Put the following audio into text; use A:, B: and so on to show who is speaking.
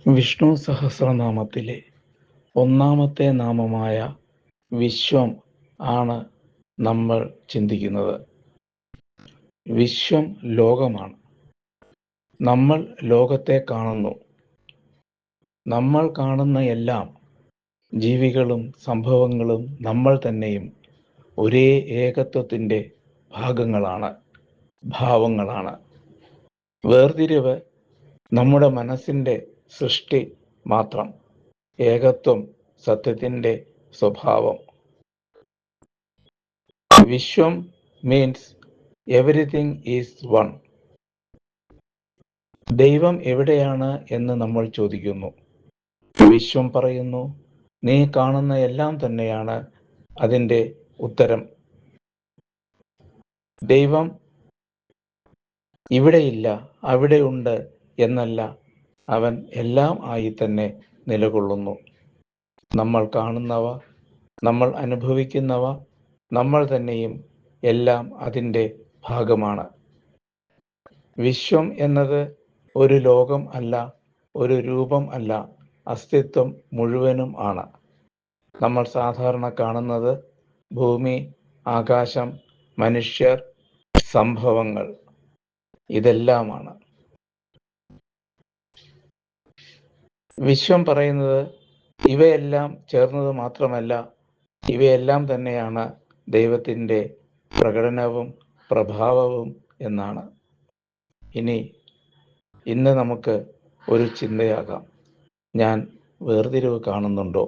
A: വിഷ്ണു സഹസ്രനാമത്തിലെ ഒന്നാമത്തെ നാമമായ വിശ്വം ആണ് നമ്മൾ ചിന്തിക്കുന്നത്. വിശ്വം ലോകമാണ്. നമ്മൾ ലോകത്തെ കാണുന്നു. നമ്മൾ കാണുന്ന എല്ലാം ജീവികളും സംഭവങ്ങളും നമ്മൾ തന്നെയും ഒരേ ഏകത്വത്തിൻ്റെ ഭാഗങ്ങളാണ്, ഭാവങ്ങളാണ്. വേർതിരിവ് നമ്മുടെ മനസ്സിൻ്റെ സൃഷ്ടി മാത്രം. ഏകത്വം സത്യത്തിൻ്റെ സ്വഭാവം. വിശ്വം മീൻസ് എവരിതിങ് ഈസ് വൺ. ദൈവം എവിടെയാണ് എന്ന് നമ്മൾ ചോദിക്കുന്നു. വിശ്വം പറയുന്നു, നീ കാണുന്ന എല്ലാം തന്നെയാണ് അതിൻ്റെ ഉത്തരം. ദൈവം ഇവിടെയില്ല അവിടെയുണ്ട് എന്നല്ല, അവൻ എല്ലാം ആയി തന്നെ നിലകൊള്ളുന്നു. നമ്മൾ കാണുന്നവ, നമ്മൾ അനുഭവിക്കുന്നവ, നമ്മൾ തന്നെയും എല്ലാം അതിൻ്റെ ഭാഗമാണ്. വിശ്വം എന്നത് ഒരു ലോകം അല്ല, ഒരു രൂപം അല്ല, അസ്തിത്വം മുഴുവനും ആണ്. നമ്മൾ സാധാരണ കാണുന്നത് ഭൂമി, ആകാശം, മനുഷ്യർ, സംഭവങ്ങൾ, ഇതെല്ലാമാണ്. വിശ്വം പറയുന്നത് ഇവയെല്ലാം ചേർന്നത് മാത്രമല്ല, ഇവയെല്ലാം തന്നെയാണ് ദൈവത്തിൻ്റെ പ്രകടനവും പ്രഭാവവും എന്നാണ്. ഇന്ന് നമുക്ക് ഒരു ചിന്തയാകാം, ഞാൻ വേർതിരിവ് കാണുന്നുണ്ടോ?